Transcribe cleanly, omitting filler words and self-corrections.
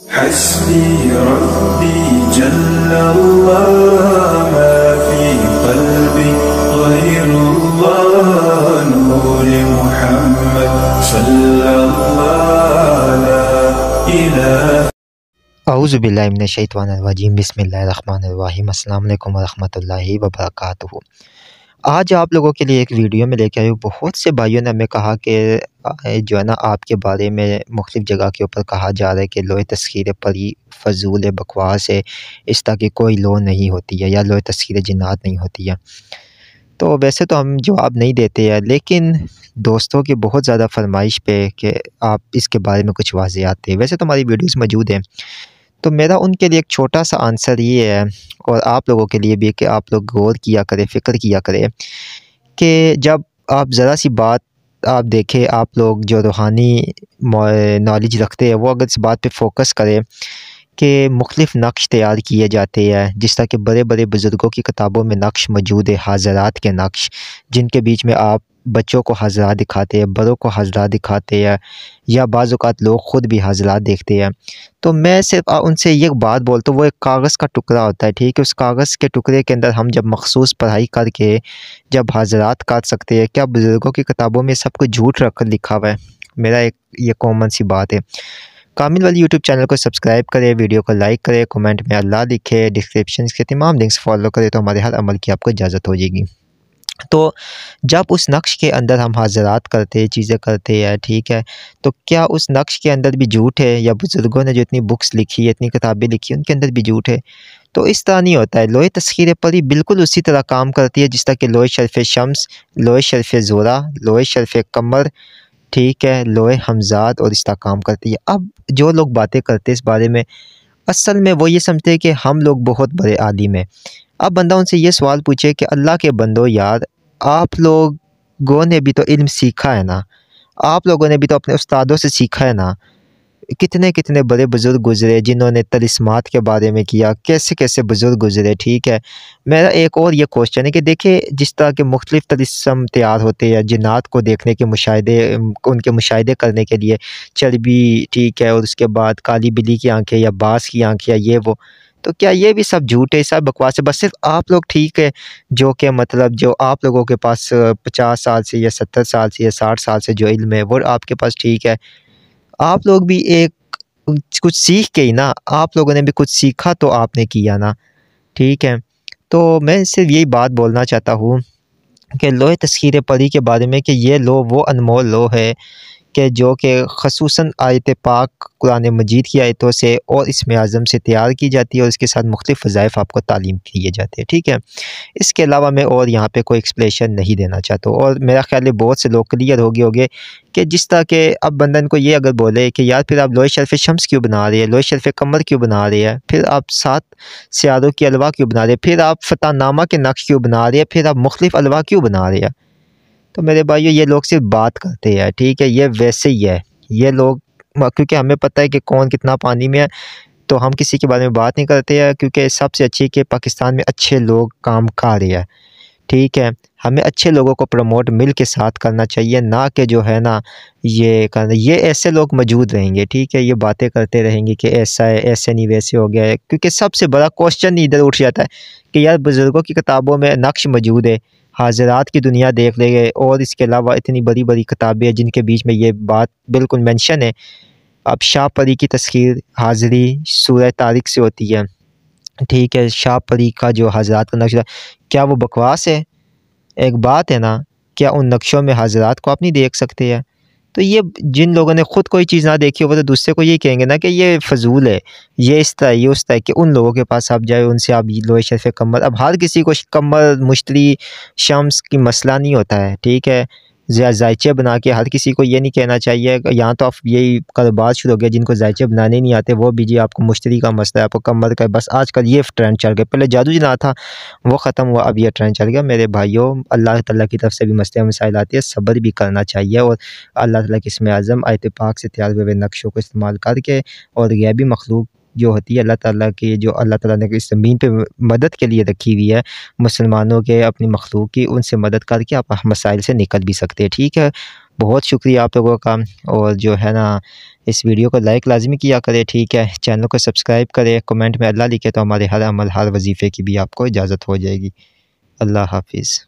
हस्बी रब्बी जल्लल्लाह मा फी क़ल्बी ग़ैरुल्लाह नूर मुहम्मद सल्लल्लाहु ला इलाहा। औज़ु बिल्लाहि मिनश शैतानिर रजीम। बिस्मिल्लाहिर रहमानिर रहीम। अस्सलाम वालेकुम व रहमतुल्लाहि व बरकातुहू। आज आप लोगों के लिए एक वीडियो में लेके आया हूँ। बहुत से भाइयों ने हमें कहा कि जो है ना, आपके बारे में मुख्तलिफ़ जगह के ऊपर कहा जा रहा है कि लोहे तस्ख़ीर परी फ़ज़ूल है, बकवास है, इस तरह की कोई लौ नहीं होती है या लोहे तस्ख़ीर जिन्नात नहीं होती है। तो वैसे तो हम जवाब नहीं देते हैं, लेकिन दोस्तों की बहुत ज़्यादा फ़रमाइश पे कि आप इसके बारे में कुछ वाज़ियात दें। वैसे तो हमारी वीडियोज़ मौजूद हैं, तो मेरा उनके लिए एक छोटा-सा आंसर ये है, और आप लोगों के लिए भी, कि आप लोग गौर किया करें, फ़िक्र किया करें कि जब आप ज़रा-सी बात आप देखें, आप लोग जो रूहानी नॉलेज रखते हैं, वो अगर इस बात पे फ़ोकस करें कि मुख्तलिफ़ नक्श तैयार किए जाते हैं, जिस तरह के बड़े-बड़े बुज़ुर्गों की किताबों में नक्श मौजूद है, हाज़रात के नक्श, जिनके बीच में आप बच्चों को हाज़रात दिखाते हैं, बड़ों को हाज़रात दिखाते हैं, या बाज़ औक़ात लोग ख़ुद भी हाज़रात देखते हैं। तो मैं सिर्फ़ उनसे ये बात बोलता हूँ, वो एक कागज़ का टुकड़ा होता है, ठीक है? उस कागज़ के टुकड़े के अंदर हम जब मख़सूस पढ़ाई करके जब हाज़रात कर सकते हैं, क्या बुज़ुर्गों की किताबों में सब कुछ झूठ रख कर लिखा हुआ है? मेरा एक ये कॉमन सी बात है। कामिल वाली यूट्यूब चैनल को सब्सक्राइब करें, वीडियो को लाइक करें, कमेंट में अल्लाह लिखें, डिस्क्रिप्शन के तमाम लिंक्स फॉलो करें, तो हमारे हर अमल की आपको इजाज़त हो जाएगी। तो जब उस नक्श के अंदर हम हाज़रात करते हैं, चीज़ें करते हैं, ठीक है, तो क्या उस नक्श के अंदर भी झूठ है, या बुज़ुर्गों ने जो इतनी बुक्स लिखी है, इतनी किताबें लिखी हैं, उनके अंदर भी झूठ है? तो इस तरह नहीं होता है। लोहे तस्ख़ीर परी बिल्कुल उसी तरह काम करती है जिस तरह कि लोहे शर्फ़ शम्स, लोहे शर्फ़ ज़ोरा, लोहे शर्फ़ कमर, ठीक है, लोहे हमज़ाद, और इस तरह काम करती है। अब जो लोग बातें करते हैं इस बारे में, असल में वो ये समझते हैं कि हम लोग बहुत बड़े आलिम हैं। अब बंदा उनसे ये सवाल पूछे कि अल्लाह के बंदो यार, आप लोगों ने भी तो इल्म सीखा है ना, आप लोगों ने भी तो अपने उस्तादों से सीखा है ना। कितने-कितने बड़े बुज़ुर्ग गुज़रे जिन्होंने तलिस्मात के बारे में किया, कैसे-कैसे बुज़ुर्ग गुज़रे, ठीक है। मेरा एक और ये क्वेश्चन है कि देखिए, जिस तरह के मुख्तलिफ़ तलिस्म तैयार होते हैं जिन्नात को देखने के मुशाहिदे, उनके मुशाहिदे करने के लिए, चर्बी, ठीक है, और उसके बाद काली बिल्ली की आँखें या बाज़ की आँखें, या ये वो, तो क्या ये भी सब झूठ है, सब बकवास है? बस सिर्फ़ आप लोग ठीक है, जो कि मतलब जो आप लोगों के पास 50 साल से या 70 साल से या 60 साल से जो इल्म है, वो आपके पास ठीक है। आप लोग भी एक कुछ सीख के ही ना, आप लोगों ने भी कुछ सीखा तो आपने किया ना, ठीक है। तो मैं सिर्फ़ यही बात बोलना चाहता हूँ कि लोहे तस्ख़ीर परी के बारे में, कि ये लो वो अनमोल लो है कि जो कि ख़ुसूसन आयत पाक कुरान मजीद की आयतों से और इसमें आज़म से तैयार की जाती है, और इसके साथ मुख्तलिफ़ वज़ाइफ़ आपको तालीम किए जाते हैं, ठीक है। इसके अलावा मैं और यहाँ पे कोई एक्सप्लेनेशन नहीं देना चाहता हूँ, और मेरा ख़्याल है बहुत से लोग क्लियर हो गए होंगे कि जिस तरह के अब बंदन को ये अगर बोले कि यार फिर आप लोहे शर्फ़ शम्स क्यों बना रहे हैं, लोहे शर्फ़ कमर क्यों बना रहे हैं, फिर आप 7 सियारों की अलवा क्यों बना रहे हैं, फिर आप फ़ताहनामा के नक्श क्यों बना रहे हैं, फिर आप मुख्तलिफ़ अलवा क्यों बना रहे हैं? तो मेरे भाइयों, ये लोग सिर्फ़ बात करते हैं, ठीक है, ये वैसे ही है। ये लोग क्योंकि हमें पता है कि कौन कितना पानी में है, तो हम किसी के बारे में बात नहीं करते हैं, क्योंकि सबसे अच्छी कि पाकिस्तान में अच्छे लोग काम कर रहे हैं, ठीक है। हमें अच्छे लोगों को प्रमोट मिल के साथ करना चाहिए, ना कि जो है ना, ये ऐसे लोग मौजूद रहेंगे, ठीक है, ये बातें करते रहेंगे कि ऐसा है, ऐसे नहीं वैसे हो गया है, क्योंकि सबसे बड़ा क्वेश्चन इधर उठ जाता है कि यार बुज़ुर्गों की किताबों में नक्श मौजूद है, हाज़रात की दुनिया देख ले, और इसके अलावा इतनी बड़ी-बड़ी किताबें हैं जिनके बीच में ये बात बिल्कुल मेंशन है। अब शाह परी की तस्ख़ीर हाज़िरी सूरह तारिक से होती है, ठीक है। शाह परी का जो हाज़रात का नक्शा, क्या वो बकवास है? एक बात है ना, क्या उन नक्शों में हाज़रात को आप नहीं देख सकते हैं? तो ये जिन लोगों ने ख़ुद कोई चीज़ ना देखी हो, वो तो दूसरे को ये कहेंगे ना कि ये फ़ज़ूल है, ये इस तरह, ये उस तरह, कि उन लोगों के पास आप जाए, उनसे आप लोहे शर्फ़ कमर, अब हर किसी को कमर, मुश्तरी, शम्स की मसला नहीं होता है, ठीक है। जायचे बना के हर किसी को ये नहीं कहना चाहिए। यहाँ तो आप यही कारोबार शुरू हो गया, जिनको जायचे बनाने नहीं आते वो भी जी आपको मुश्तरी का मसला है, आपको कमर का, बस आजकल ये ट्रेंड चल गया। पहले जादू जना था, वो ख़त्म हुआ, अब ये ट्रेंड चल गया। मेरे भाइयों, अल्लाह ताला की तरफ से भी मसले मसाइल आती है, सब्र भी करना चाहिए, और अल्लाह ताला के इसमें आज़म आयत पाक से तैयार हुए नक्शों को इस्तेमाल करके, और गैबी मखलूक जो होती है अल्लाह ताला की, जो अल्लाह ताला ने इस ज़मीन पे मदद के लिए रखी हुई है मुसलमानों के, अपनी मखलूक की, उनसे मदद करके आप मसाइल से निकल भी सकते हैं, ठीक है। बहुत शुक्रिया आप लोगों का। और जो है ना, इस वीडियो को लाइक लाजमी किया करें, ठीक है। चैनल को सब्सक्राइब करें, कमेंट में अल्लाह लिखे तो हमारे हर अमल हर वजीफ़े की भी आपको इजाज़त हो जाएगी। अल्लाह हाफिज़।